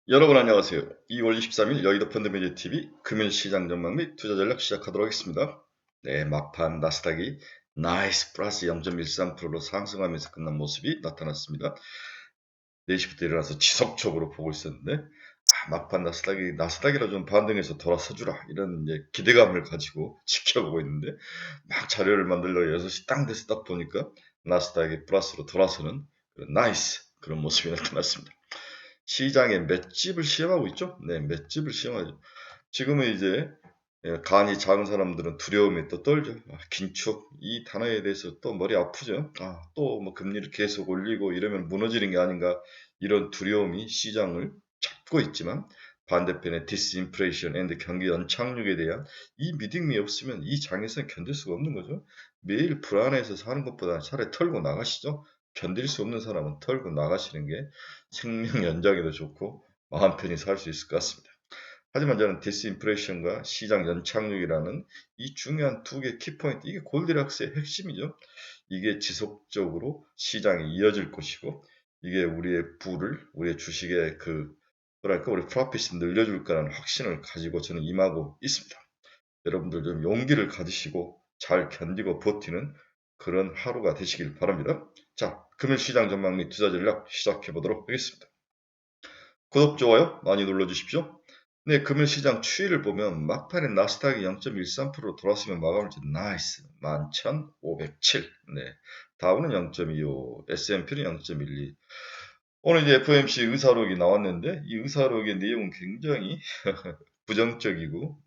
여러분 안녕하세요. 2월 23일 여의도 펀드매니아 TV 금일 시장 전망 및 투자 전략 시작하도록 하겠습니다. 네, 막판 나스닥이 나이스 플러스 0.13%로 상승하면서 끝난 모습이 나타났습니다. 4시부터 일어나서 지속적으로 보고 있었는데 막판 나스닥이라 좀 반등해서 돌아서주라 이런 이제 기대감을 가지고 지켜보고 있는데 막 자료를 만들러 6시 땅 돼서 딱 보니까 나스닥이 플러스로 돌아서는 그런 나이스 그런 모습이 나타났습니다. 시장에 맷집을 시험하고 있죠? 네, 맷집을 시험하죠. 지금은 이제 간이 작은 사람들은 두려움에 또 떨죠. 긴축 이 단어에 대해서 또 머리 아프죠. 또 뭐 금리를 계속 올리고 이러면 무너지는 게 아닌가 이런 두려움이 시장을 잡고 있지만 반대편에 디스인플레이션 앤드 경기 연착륙에 대한 이 믿음이 없으면 이 장에서는 견딜 수가 없는 거죠. 매일 불안해서 사는 것보다 차라리 털고 나가시죠. 견딜 수 없는 사람은 털고 나가시는 게 생명 연장에도 좋고 마음 편히 살 수 있을 것 같습니다. 하지만 저는 디스인플레이션과 시장 연착륙이라는 이 중요한 두 개 키포인트, 이게 골디락스의 핵심이죠. 이게 지속적으로 시장에 이어질 것이고, 이게 우리의 주식의 우리 프로핏을 늘려줄 거라는 확신을 가지고 저는 임하고 있습니다. 여러분들 좀 용기를 가지시고 잘 견디고 버티는 그런 하루가 되시길 바랍니다. 자, 금일 시장 전망 및 투자 전략 시작해 보도록 하겠습니다. 구독, 좋아요 많이 눌러주십시오. 네, 금일 시장 추이를 보면 막판에 나스닥이 0.13% 돌았으면 마감을지 나이스 11,507. 네, 다우는 0.25, S&P는 0.12. 오늘 이제 FOMC 의사록이 나왔는데 이 의사록의 내용은 굉장히 부정적이고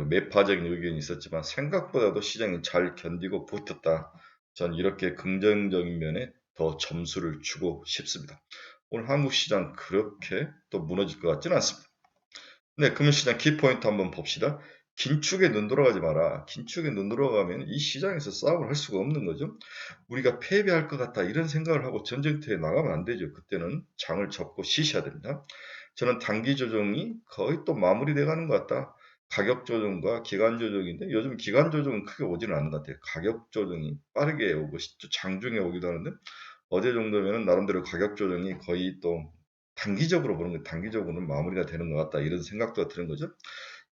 매파적인 의견이 있었지만 생각보다도 시장이 잘 견디고 버텼다. 전 이렇게 긍정적인 면에 더 점수를 주고 싶습니다. 오늘 한국 시장 그렇게 또 무너질 것 같지는 않습니다. 네, 금융시장 키포인트 한번 봅시다. 긴축에 눈 돌아가지 마라. 긴축에 눈 돌아가면 이 시장에서 싸움을 할 수가 없는 거죠. 우리가 패배할 것 같다 이런 생각을 하고 전쟁터에 나가면 안 되죠. 그때는 장을 접고 쉬셔야 됩니다. 저는 단기 조정이 거의 또 마무리돼 가는 것 같다. 가격 조정과 기간 조정인데 요즘 기간 조정은 크게 오지는 않는 것 같아요. 가격 조정이 빠르게 오고 또 장중에 오기도 하는데 어제 정도면은 나름대로 가격 조정이 거의 또 단기적으로 보는 게 단기적으로는 마무리가 되는 것 같다 이런 생각도 드는 거죠.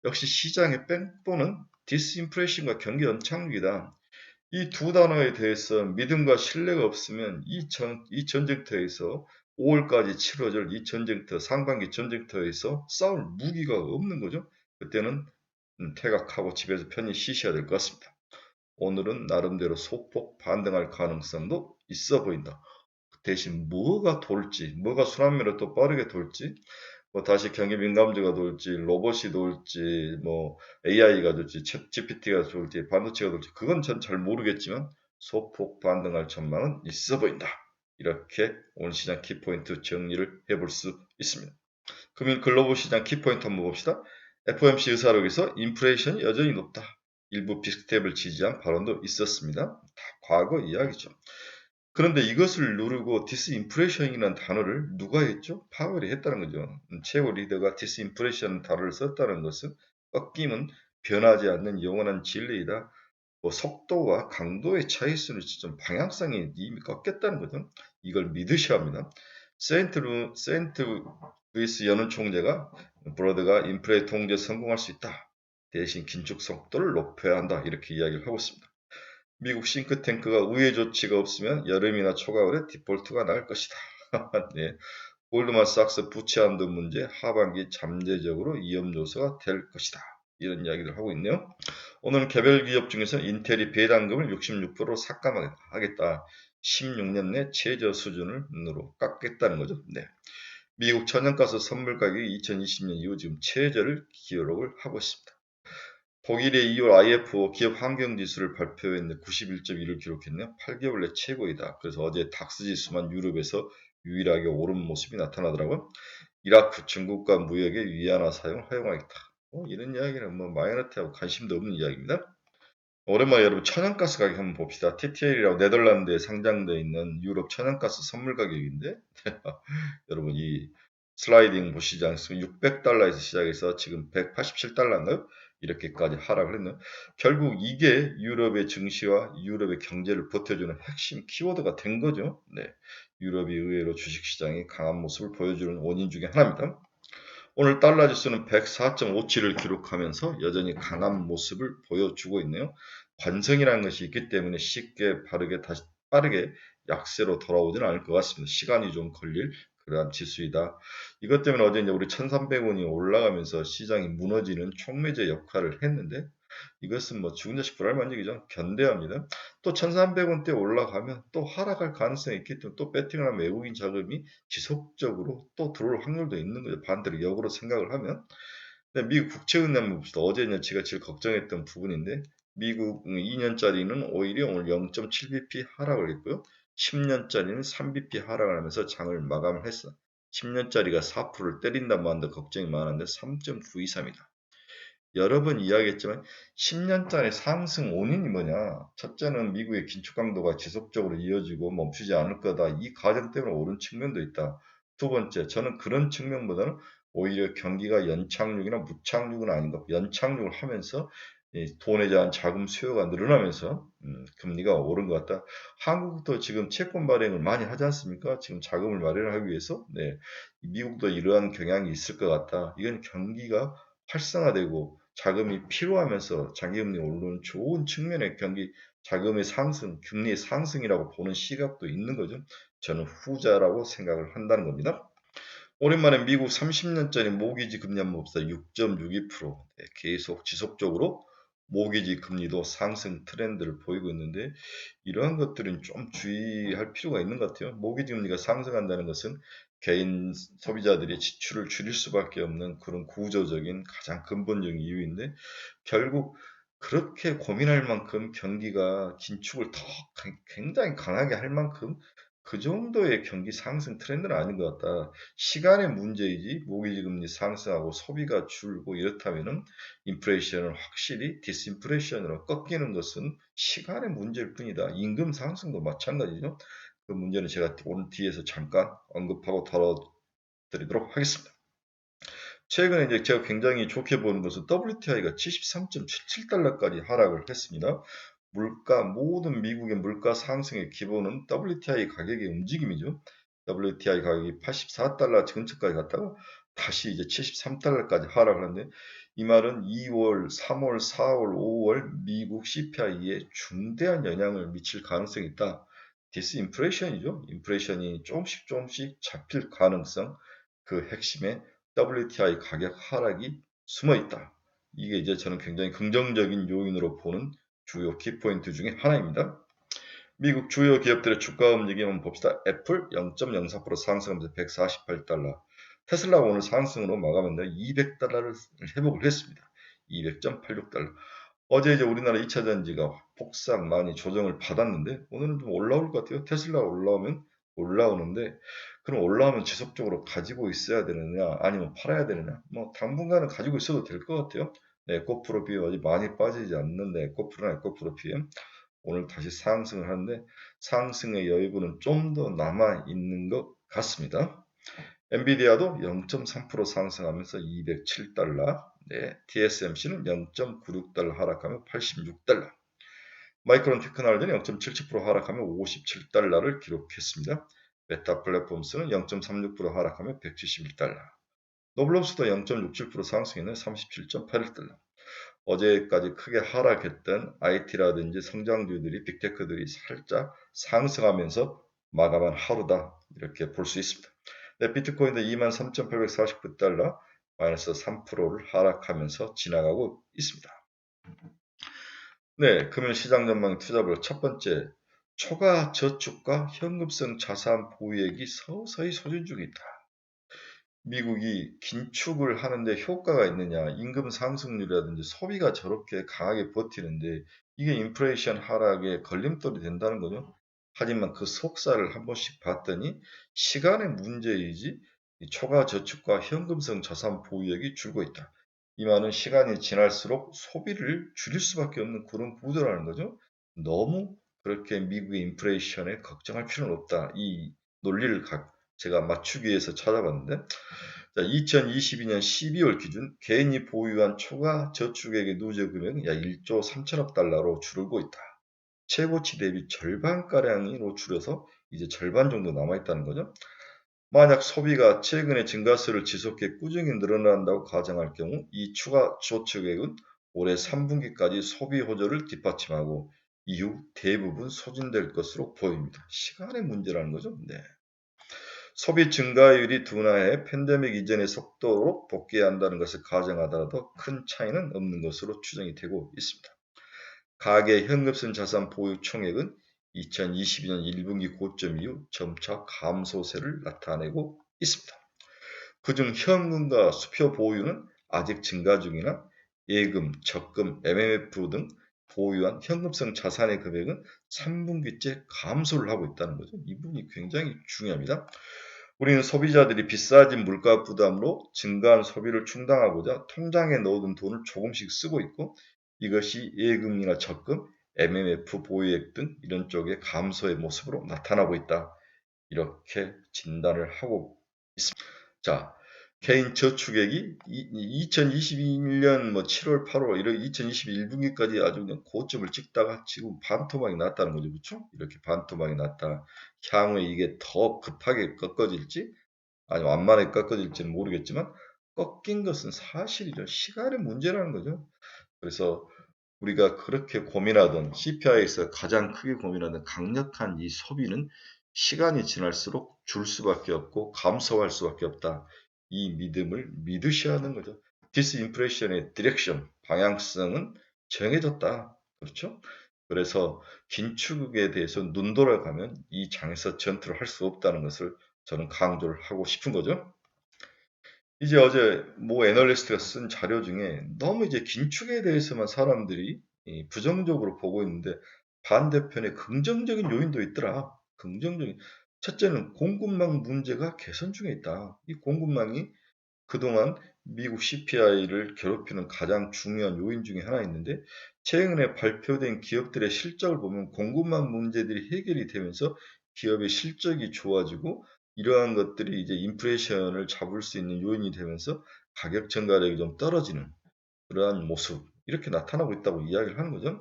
역시 시장의 뺑보는 디스인플레이션과 경기 연착륙이다. 이 두 단어에 대해서 믿음과 신뢰가 없으면 이 전쟁터에서 5월까지 치러질 이 전쟁터, 상반기 전쟁터에서 싸울 무기가 없는 거죠. 그때는 퇴각하고 집에서 편히 쉬셔야 될 것 같습니다. 오늘은 나름대로 소폭 반등할 가능성도 있어 보인다. 대신 뭐가 돌지, 뭐가 순환매로 또 빠르게 돌지, 뭐 다시 경기 민감주가 돌지, 로봇이 돌지, 뭐 AI가 돌지, 챗 GPT가 돌지, 반도체가 돌지, 그건 전 잘 모르겠지만 소폭 반등할 전망은 있어 보인다. 이렇게 오늘 시장 키포인트 정리를 해볼 수 있습니다. 금일 글로벌 시장 키포인트 한번 봅시다. FOMC 의사록에서 인플레이션이 여전히 높다. 일부 빅스텝을 지지한 발언도 있었습니다. 다 과거 이야기죠. 그런데 이것을 누르고 디스인플레이션이라는 단어를 누가 했죠? 파월이 했다는 거죠. 최고 리더가 디스인플레이션 단어를 썼다는 것은 꺾임은 변하지 않는 영원한 진리이다. 뭐 속도와 강도의 차이수는 좀 방향성이 이미 꺾였다는 거죠. 이걸 믿으셔야 합니다. 세인트 루이스 연은 총재가 브로드가 인플레 통제에 성공할 수 있다. 대신 긴축 속도를 높여야 한다. 이렇게 이야기를 하고 있습니다. 미국 싱크탱크가 우회 조치가 없으면 여름이나 초가을에 디폴트가 날 것이다. 네. 골드만삭스 부채 한도 문제 하반기 잠재적으로 위험 요소가 될 것이다. 이런 이야기를 하고 있네요. 오늘 개별 기업 중에서 인텔이 배당금을 66% 삭감하겠다. 16년 내 최저 수준으로 깎겠다는 거죠. 네. 미국 천연가스 선물 가격이 2020년 이후 지금 최저를 기록을 하고 있습니다. 독일의 2월 IFO 기업 환경지수를 발표했는데 91.1을 기록했네요. 8개월 내 최고이다. 그래서 어제 닥스 지수만 유럽에서 유일하게 오른 모습이 나타나더라고요. 이라크, 중국과 무역의 위안화 사용 허용하겠다. 이런 이야기는 뭐 마이너트하고 관심도 없는 이야기입니다. 오랜만에 여러분 천연가스 가격 한번 봅시다. TTL이라고 네덜란드에 상장되어 있는 유럽 천연가스 선물 가격인데 여러분 이 슬라이딩 보시지 않습니까? 600달러에서 시작해서 지금 187달러인가요? 이렇게까지 하락을 했네요. 결국 이게 유럽의 증시와 유럽의 경제를 버텨주는 핵심 키워드가 된 거죠. 네. 유럽이 의외로 주식시장이 강한 모습을 보여주는 원인 중에 하나입니다. 오늘 달러 지수는 104.57을 기록하면서 여전히 강한 모습을 보여주고 있네요. 관성이라는 것이 있기 때문에 쉽게 다시 빠르게 약세로 돌아오지는 않을 것 같습니다. 시간이 좀 걸릴 그러한 지수이다. 이것 때문에 어제 이제 우리 1,300원이 올라가면서 시장이 무너지는 촉매제 역할을 했는데 이것은 뭐 죽은 자식 불알만지기죠. 견뎌합니다. 또 1,300원대 올라가면 또 하락할 가능성이 있기 때문에 또 배팅을 하면 외국인 자금이 지속적으로 또 들어올 확률도 있는 거죠. 반대로 역으로 생각을 하면. 근데 미국 국채은행 한번 봅시다. 어제 제가 제일 걱정했던 부분인데 미국 2년짜리는 오히려 오늘 0.7bp 하락을 했고요. 10년짜리는 3bp 하락을 하면서 장을 마감을 했어. 10년짜리가 4%를 때린다 만다 걱정이 많은데 3.923이다. 여러 번 이야기했지만 10년짜리 상승 원인이 뭐냐? 첫째는 미국의 긴축 강도가 지속적으로 이어지고 멈추지 않을 거다. 이 가정 때문에 오른 측면도 있다. 두 번째, 저는 그런 측면보다는 오히려 경기가 연착륙이나 무착륙은 아닌 것, 연착륙을 하면서 돈에 대한 자금 수요가 늘어나면서 금리가 오른 것 같다. 한국도 지금 채권 발행을 많이 하지 않습니까? 지금 자금을 마련하기 위해서 미국도 이러한 경향이 있을 것 같다. 이건 경기가 활성화되고 자금이 필요하면서 장기금리 오르는 좋은 측면의 경기 자금의 상승, 금리의 상승이라고 보는 시각도 있는 거죠. 저는 후자라고 생각을 한다는 겁니다. 오랜만에 미국 30년짜리 모기지 금리 한번 봅시다. 6.62%. 계속 지속적으로 모기지 금리도 상승 트렌드를 보이고 있는데 이러한 것들은 좀 주의할 필요가 있는 것 같아요. 모기지 금리가 상승한다는 것은 개인 소비자들이 지출을 줄일 수밖에 없는 그런 구조적인 가장 근본적인 이유인데 결국 그렇게 고민할 만큼 경기가 긴축을 더 굉장히 강하게 할 만큼 그 정도의 경기 상승 트렌드는 아닌 것 같다. 시간의 문제이지 모기지 금리 상승하고 소비가 줄고 이렇다면은 인플레이션을 확실히 디스인플레이션으로 꺾이는 것은 시간의 문제일 뿐이다. 임금 상승도 마찬가지죠. 그 문제는 제가 오늘 뒤에서 잠깐 언급하고 다뤄드리도록 하겠습니다. 최근에 이제 제가 굉장히 좋게 보는 것은 WTI가 73.77달러까지 하락을 했습니다. 모든 미국의 물가 상승의 기본은 WTI 가격의 움직임이죠. WTI 가격이 84달러 근처까지 갔다가 다시 이제 73달러까지 하락을 하는데 이 말은 2월, 3월, 4월, 5월 미국 CPI에 중대한 영향을 미칠 가능성이 있다. 디스인플레이션이죠. 인플레이션이 조금씩 잡힐 가능성, 그 핵심에 WTI 가격 하락이 숨어 있다. 이게 이제 저는 굉장히 긍정적인 요인으로 보는 주요 키포인트 중에 하나입니다. 미국 주요 기업들의 주가 움직임 한번 봅시다. 애플 0.04% 상승하면서 148달러. 테슬라가 오늘 상승으로 마감했는데 200달러를 회복을 했습니다. 200.86달러. 어제 이제 우리나라 2차 전지가 폭삭 많이 조정을 받았는데 오늘은 좀 올라올 것 같아요. 테슬라 올라오면 올라오는데 그럼 올라오면 지속적으로 가지고 있어야 되느냐 아니면 팔아야 되느냐 뭐 당분간은 가지고 있어도 될 것 같아요. 에코프로 비엠 아직 많이 빠지지 않는데 에코프로나 에코프로 비엠 오늘 다시 상승을 하는데 상승의 여유분은 좀 더 남아 있는 것 같습니다. 엔비디아도 0.3% 상승하면서 207달러, TSMC는 0.96달러 하락하며 86달러, 마이크론 테크놀로지는 0.77% 하락하며 57달러를 기록했습니다. 메타 플랫폼스는 0.36% 하락하며 171달러, 노블록스도 0.67% 상승했는 37.81달러. 어제까지 크게 하락했던 IT라든지 성장주들이 빅테크들이 살짝 상승하면서 마감한 하루다 이렇게 볼 수 있습니다. 비트코인도 23,849달러 마이너스 3%를 하락하면서 지나가고 있습니다. 금융시장 전망 투자별 첫 번째, 초과 저축과 현금성 자산 보유액이 서서히 소진 중에 있다. 미국이 긴축을 하는데 효과가 있느냐, 임금 상승률이라든지 소비가 저렇게 강하게 버티는데 이게 인플레이션 하락에 걸림돌이 된다는 거죠. 하지만 그 속살을 한 번씩 봤더니 시간의 문제이지 초과 저축과 현금성 자산 보유액이 줄고 있다. 이 말은 시간이 지날수록 소비를 줄일 수밖에 없는 그런 구조라는 거죠. 너무 그렇게 미국의 인플레이션에 걱정할 필요는 없다. 이 논리를 제가 맞추기 위해서 찾아봤는데 2022년 12월 기준 개인이 보유한 초과 저축액의 누적 금액은 약 1조 3천억 달러로 줄고 있다. 최고치 대비 절반가량으로 줄여서 이제 절반 정도 남아있다는 거죠. 만약 소비가 최근의 증가세를 지속해 꾸준히 늘어난다고 가정할 경우 이 추가 조치계획은 올해 3분기까지 소비 호조를 뒷받침하고 이후 대부분 소진될 것으로 보입니다. 시간의 문제라는 거죠. 네. 소비 증가율이 둔화해 팬데믹 이전의 속도로 복귀한다는 것을 가정하더라도 큰 차이는 없는 것으로 추정이 되고 있습니다. 가계 현금성 자산 보유 총액은 2022년 1분기 고점 이후 점차 감소세를 나타내고 있습니다. 그중 현금과 수표 보유는 아직 증가 중이나 예금, 적금, MMF 등 보유한 현금성 자산의 금액은 3분기째 감소를 하고 있다는 거죠. 이 부분이 굉장히 중요합니다. 우리는 소비자들이 비싸진 물가 부담으로 증가한 소비를 충당하고자 통장에 넣어둔 돈을 조금씩 쓰고 있고 이것이 예금이나 적금, MMF 보유액 등 이런 쪽의 감소의 모습으로 나타나고 있다. 이렇게 진단을 하고 있습니다. 자, 개인 저축액이 2021년 7월, 8월 이렇게 2021분기까지 아주 그냥 고점을 찍다가 지금 반토막이 났다는 거죠. 그렇죠? 이렇게 반토막이 났다. 향후에 이게 더 급하게 꺾어질지 아니면 완만하게 꺾어질지는 모르겠지만 꺾인 것은 사실이죠. 시간의 문제라는 거죠. 그래서 우리가 그렇게 고민하던 CPI에서 가장 크게 고민하던 강력한 이 소비는 시간이 지날수록 줄 수밖에 없고 감소할 수밖에 없다. 이 믿음을 믿으셔야 하는 거죠. 디스인플레이션의 디렉션, 방향성은 정해졌다. 그렇죠? 그래서 긴축에 대해서 눈 돌아가면 이 장에서 전투를 할 수 없다는 것을 저는 강조를 하고 싶은 거죠. 이제 어제 모 애널리스트가 쓴 자료 중에 너무 이제 긴축에 대해서만 사람들이 부정적으로 보고 있는데 반대편에 긍정적인 요인도 있더라. 긍정적인. 첫째는 공급망 문제가 개선 중에 있다. 이 공급망이 그동안 미국 CPI를 괴롭히는 가장 중요한 요인 중에 하나 있는데 최근에 발표된 기업들의 실적을 보면 공급망 문제들이 해결이 되면서 기업의 실적이 좋아지고 이러한 것들이 이제 인플레이션을 잡을 수 있는 요인이 되면서 가격 증가력이 좀 떨어지는 그러한 모습 이렇게 나타나고 있다고 이야기를 하는 거죠.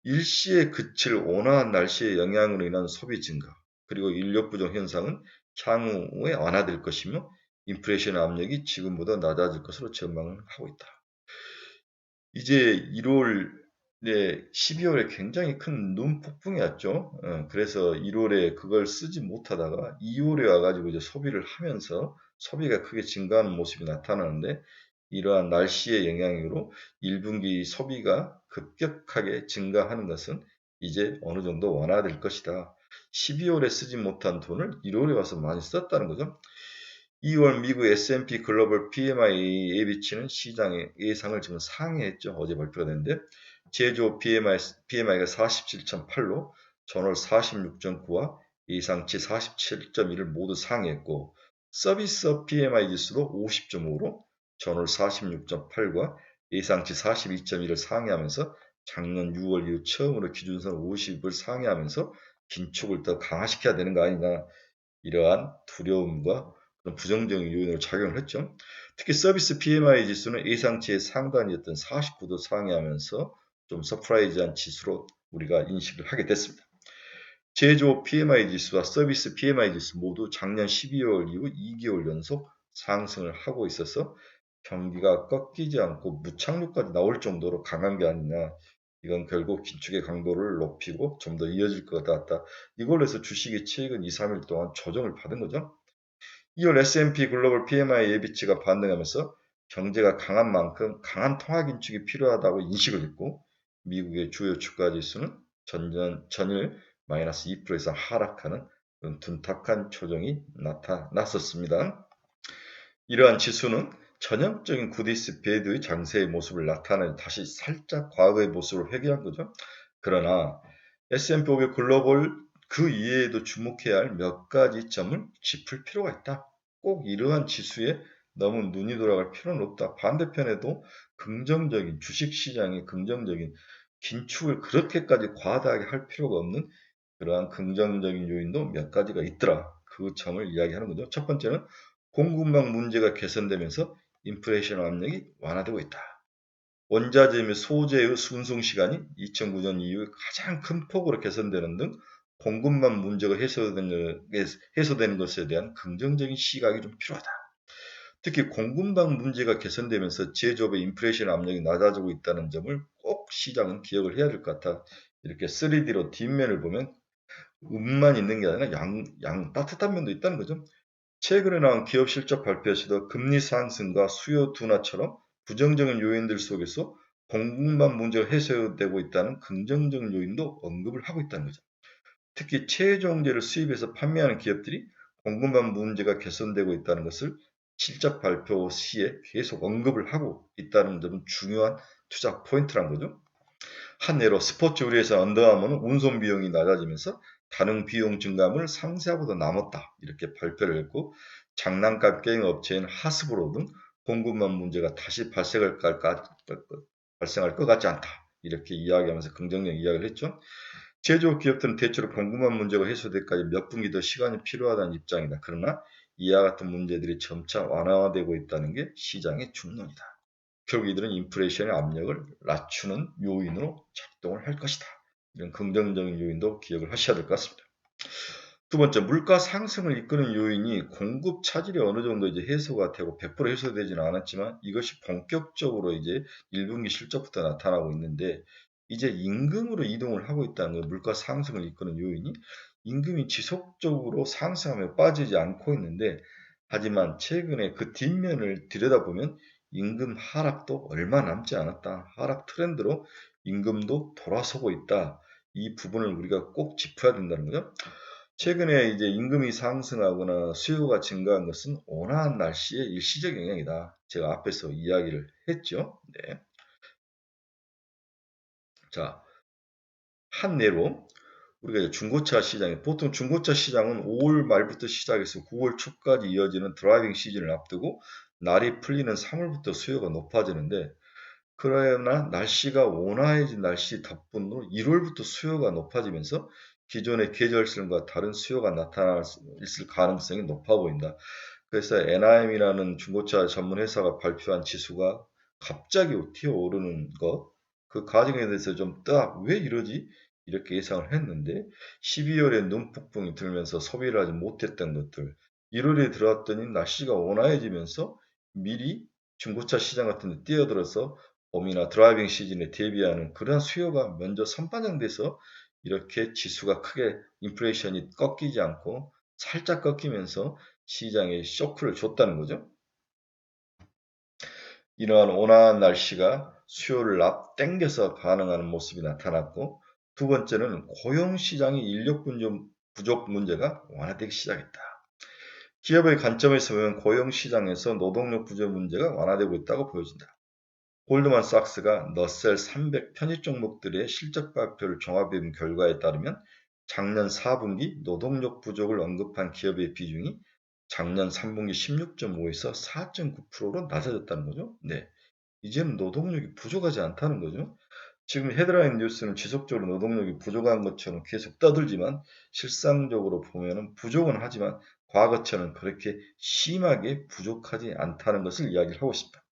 일시에 그칠 온화한 날씨의 영향으로 인한 소비 증가 그리고 인력 부족 현상은 향후에 완화될 것이며 인플레이션 압력이 지금보다 낮아질 것으로 전망을 하고 있다. 이제 1월, 12월에 굉장히 큰 눈 폭풍이 왔죠. 그래서 1월에 그걸 쓰지 못하다가 2월에 와가지고 이제 소비를 하면서 소비가 크게 증가하는 모습이 나타나는데 이러한 날씨의 영향으로 1분기 소비가 급격하게 증가하는 것은 이제 어느 정도 완화될 것이다. 12월에 쓰지 못한 돈을 1월에 와서 많이 썼다는 거죠. 2월 미국 S&P 글로벌 PMI 예비치는 시장의 예상을 지금 상회했죠. 어제 발표가 됐는데 제조업 PMI가 47.8로 전월 46.9와 예상치 47.1을 모두 상회했고 서비스업 PMI 지수도 50.5로 전월 46.8과 예상치 42.1을 상회하면서 작년 6월 이후 처음으로 기준선 50을 상회하면서 긴축을 더 강화시켜야 되는 거 아니냐 이러한 두려움과 그런 부정적인 요인으로 작용을 했죠. 특히 서비스 PMI 지수는 예상치의 상단이었던 49도 상회하면서 좀 서프라이즈한 지수로 우리가 인식을 하게 됐습니다. 제조업 PMI 지수와 서비스 PMI 지수 모두 작년 12월 이후 2개월 연속 상승을 하고 있어서 경기가 꺾이지 않고 무착륙까지 나올 정도로 강한 게 아니냐. 이건 결국 긴축의 강도를 높이고 좀 더 이어질 것 같다. 이걸로 해서 주식이 최근 2, 3일 동안 조정을 받은 거죠. 2월 S&P 글로벌 PMI 예비치가 반등하면서 경제가 강한 만큼 강한 통화 긴축이 필요하다고 인식을 했고 미국의 주요 주가 지수는 전일 마이너스 2% 이상 하락하는 그런 둔탁한 조정이 나타났었습니다. 이러한 지수는 전형적인 굿디스 배드의 장세의 모습을 나타내는 다시 살짝 과거의 모습을 회귀한 거죠. 그러나 S&P 500 글로벌 그 이외에도 주목해야 할 몇 가지 점을 짚을 필요가 있다. 꼭 이러한 지수에 너무 눈이 돌아갈 필요는 없다. 반대편에도 긍정적인 주식시장의 긍정적인 긴축을 그렇게까지 과다하게 할 필요가 없는 그러한 긍정적인 요인도 몇 가지가 있더라. 그 점을 이야기하는 거죠. 첫 번째는 공급망 문제가 개선되면서 인플레이션 압력이 완화되고 있다. 원자재 및 소재의 운송 시간이 2009년 이후에 가장 큰 폭으로 개선되는 등 공급망 문제가 해소되는 것에 대한 긍정적인 시각이 좀 필요하다. 특히 공급망 문제가 개선되면서 제조업의 인플레이션 압력이 낮아지고 있다는 점을 꼭 시장은 기억을 해야 될 것 같아. 이렇게 3D로 뒷면을 보면 음만 있는 게 아니라 따뜻한 면도 있다는 거죠. 최근에 나온 기업 실적 발표에서도 금리 상승과 수요 둔화처럼 부정적인 요인들 속에서 공급망 문제가 해소되고 있다는 긍정적인 요인도 언급을 하고 있다는 거죠. 특히 체외종재를 수입해서 판매하는 기업들이 공급망 문제가 개선되고 있다는 것을 실적 발표 시에 계속 언급을 하고 있다는 점은 중요한 투자 포인트란 거죠. 한 예로 스포츠 의류에서 언더아머는 운송 비용이 낮아지면서 가능 비용 증감을 상세하보다 남았다 이렇게 발표를 했고, 장난감 게임 업체인 하스브로는 공급망 문제가 다시 발생할 것 같지 않다 이렇게 이야기하면서 긍정적 이야기를 했죠. 제조업 기업들은 대체로 공급망 문제가 해소되기까지 몇 분기 더 시간이 필요하다는 입장이다. 그러나 이와 같은 문제들이 점차 완화되고 있다는 게 시장의 중론이다. 결국 이들은 인플레이션의 압력을 낮추는 요인으로 작동을 할 것이다. 이런 긍정적인 요인도 기억을 하셔야 될 것 같습니다. 두 번째, 물가 상승을 이끄는 요인이 공급 차질이 어느 정도 이제 해소가 되고 100% 해소되지는 않았지만 이것이 본격적으로 이제 1분기 실적부터 나타나고 있는데, 이제 임금으로 이동을 하고 있다는 거예요. 물가 상승을 이끄는 요인이 임금이 지속적으로 상승하며 빠지지 않고 있는데, 하지만 최근에 그 뒷면을 들여다보면 임금 하락도 얼마 남지 않았다. 하락 트렌드로 임금도 돌아서고 있다. 이 부분을 우리가 꼭 짚어야 된다는 거죠. 최근에 이제 임금이 상승하거나 수요가 증가한 것은 온화한 날씨의 일시적 영향이다. 제가 앞에서 이야기를 했죠. 네. 자, 한 예로 우리가 이제 중고차 시장에 보통 중고차 시장은 5월 말부터 시작해서 9월 초까지 이어지는 드라이빙 시즌을 앞두고 날이 풀리는 3월부터 수요가 높아지는데, 그러나 날씨가 온화해진 날씨 덕분으로 1월부터 수요가 높아지면서 기존의 계절성과 다른 수요가 나타날 있을 가능성이 높아 보인다. 그래서 NIM이라는 중고차 전문 회사가 발표한 지수가 갑자기 튀어오르는 것, 그 과정에 대해서 좀 왜 이러지? 이렇게 예상을 했는데 12월에 눈폭풍이 들면서 소비를 하지 못했던 것들, 1월에 들어왔더니 날씨가 온화해지면서 미리 중고차 시장 같은 데 뛰어들어서 봄이나 드라이빙 시즌에 대비하는 그런 수요가 먼저 선반영돼서 이렇게 지수가 크게 인플레이션이 꺾이지 않고 살짝 꺾이면서 시장에 쇼크를 줬다는 거죠. 이러한 온화한 날씨가 수요를 앞당겨서 반응하는 모습이 나타났고, 두 번째는 고용시장의 인력 부족 문제가 완화되기 시작했다. 기업의 관점에서 보면 고용시장에서 노동력 부족 문제가 완화되고 있다고 보여진다. 골드만삭스가 너셀 300 편입 종목들의 실적 발표를 종합해 본 결과에 따르면 작년 4분기 노동력 부족을 언급한 기업의 비중이 작년 3분기 16.5에서 4.9%로 낮아졌다는 거죠. 네, 이제는 노동력이 부족하지 않다는 거죠. 지금 헤드라인 뉴스는 지속적으로 노동력이 부족한 것처럼 계속 떠들지만 실상적으로 보면 부족은 하지만 과거처럼 그렇게 심하게 부족하지 않다는 것을 이야기를 하고 싶다.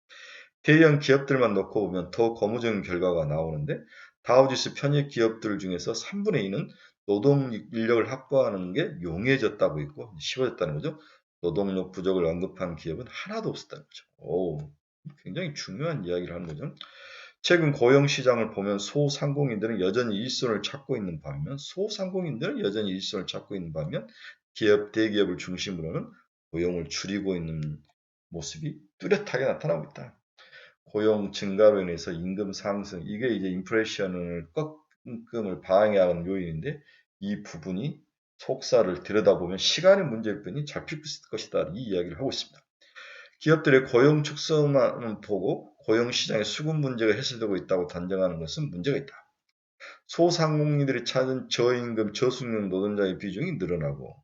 대형 기업들만 놓고 보면 더 고무적인 결과가 나오는데, 다우지수 편입 기업들 중에서 3분의 2는 노동 인력을 확보하는 게 용이해졌다고 있고 쉬워졌다는 거죠. 노동력 부족을 언급한 기업은 하나도 없었다는 거죠. 오, 굉장히 중요한 이야기를 하는 거죠. 최근 고용 시장을 보면 소상공인들은 여전히 일손을 찾고 있는 반면 대기업을 중심으로는 고용을 줄이고 있는 모습이 뚜렷하게 나타나고 있다. 고용 증가로 인해서 임금 상승, 이게 이제 인플레이션을 꺾음을 방해하는 요인인데, 이 부분이 속사를 들여다보면 시간의 문제일 뿐이 잡힐 것이다, 이 이야기를 하고 있습니다. 기업들의 고용 축소만 보고 고용 시장의 수급 문제가 해소되고 있다고 단정하는 것은 문제가 있다. 소상공인들이 찾는 저임금, 저숙련 노동자의 비중이 늘어나고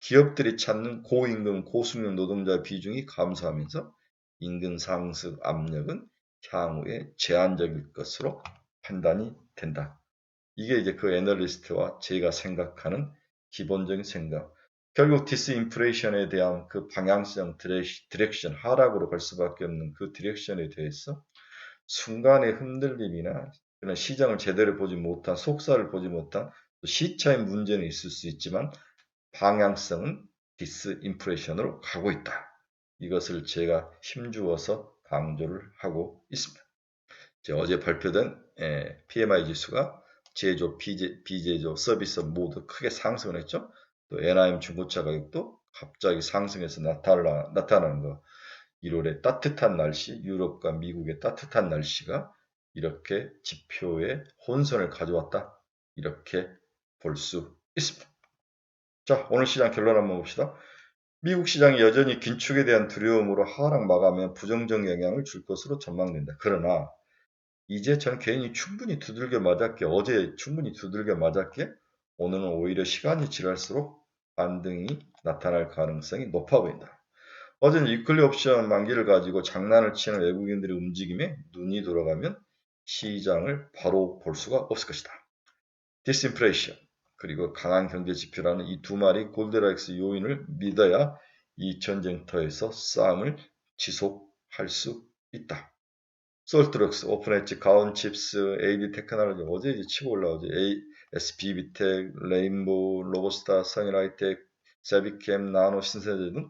기업들이 찾는 고임금, 고숙련 노동자 비중이 감소하면서 임금 상승 압력은 향후에 제한적일 것으로 판단이 된다. 이게 이제 그 애널리스트와 제가 생각하는 기본적인 생각. 결국 디스인플레이션에 대한 그 방향성 디렉션, 하락으로 갈 수밖에 없는 그 디렉션에 대해서 순간의 흔들림이나 그런 시장을 제대로 보지 못한, 속살을 보지 못한 시차의 문제는 있을 수 있지만 방향성은 디스인플레이션으로 가고 있다. 이것을 제가 힘주어서 강조를 하고 있습니다. 어제 발표된 PMI 지수가 제조, 비제조, 서비스 모두 크게 상승을 했죠. 또 NIM 중고차 가격도 갑자기 상승해서 나타나는 거. 1월에 따뜻한 날씨, 유럽과 미국의 따뜻한 날씨가 이렇게 지표에 혼선을 가져왔다. 이렇게 볼 수 있습니다. 자, 오늘 시장 결론 한번 봅시다. 미국 시장이 여전히 긴축에 대한 두려움으로 하락 마감에 부정적 영향을 줄 것으로 전망된다. 그러나 이제 전 개인이 충분히 두들겨 맞았기에 어제 충분히 두들겨 맞았기에 오늘은 오히려 시간이 지날수록 반등이 나타날 가능성이 높아 보인다. 어제는 위클리 옵션 만기를 가지고 장난을 치는 외국인들의 움직임에 눈이 돌아가면 시장을 바로 볼 수가 없을 것이다. 디스인플레이션 그리고 강한 경제 지표라는 이 두 마리 골드락스 요인을 믿어야 이 전쟁터에서 싸움을 지속할 수 있다. 솔트럭스, 오픈엣지, 가온칩스, AD 테크놀로지 어제 이제 치고 올라오죠. SP비텍, 레인보우, 로보스타, 선일하이텍, 세비캠, 나노, 신세대 등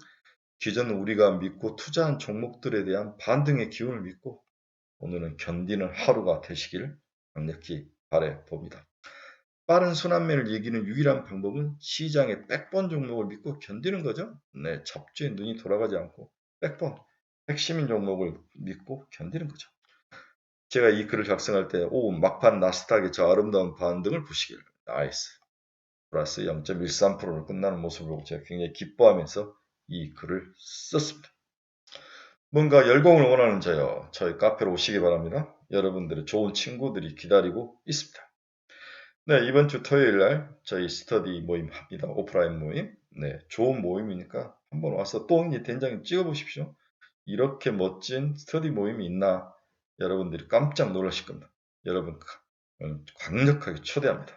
기존 우리가 믿고 투자한 종목들에 대한 반등의 기운을 믿고 오늘은 견디는 하루가 되시길 강력히 바라봅니다. 빠른 순환매를 이기는 유일한 방법은 시장의 백번 종목을 믿고 견디는 거죠. 네, 잡주에 눈이 돌아가지 않고 백번, 핵심인 종목을 믿고 견디는 거죠. 제가 이 글을 작성할 때 막판 나스닥의 저 아름다운 반등을 보시길 나이스 플러스 0.13%로 끝나는 모습을 보고 제가 굉장히 기뻐하면서 이 글을 썼습니다. 뭔가 열공을 원하는 자요. 저희 카페로 오시기 바랍니다. 여러분들의 좋은 친구들이 기다리고 있습니다. 네, 이번 주 토요일 날 저희 스터디 모임 합니다. 오프라인 모임. 네, 좋은 모임이니까 한번 와서 똥이 된장에 찍어 보십시오. 이렇게 멋진 스터디 모임이 있나 여러분들이 깜짝 놀라실 겁니다. 여러분 강력하게 초대합니다.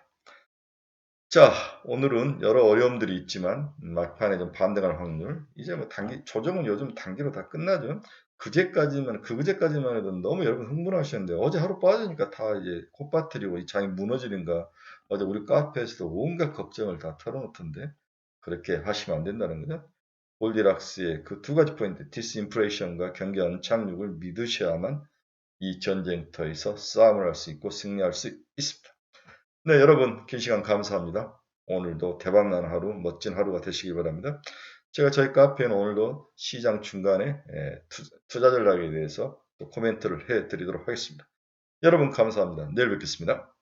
자, 오늘은 여러 어려움들이 있지만 막판에 좀 반등할 확률. 이제 뭐 조정은 요즘 단기로 다 끝나죠. 그제까지만 해도 너무 여러분 흥분하시는데 어제 하루 빠지니까 다 이제 콧바트리고 이 장이 무너지는가. 어제 우리 카페에서도 온갖 걱정을 다 털어놓던데 그렇게 하시면 안 된다는 거죠. 골디락스의 그 두 가지 포인트, 디스인플레이션과 경기 안착륙을 믿으셔야만 이 전쟁터에서 싸움을 할 수 있고 승리할 수 있습니다. 네, 여러분 긴 시간 감사합니다. 오늘도 대박난 하루, 멋진 하루가 되시기 바랍니다. 제가 저희 카페에는 오늘도 시장 중간에 투자 전략에 대해서 또 코멘트를 해드리도록 하겠습니다. 여러분 감사합니다. 내일 뵙겠습니다.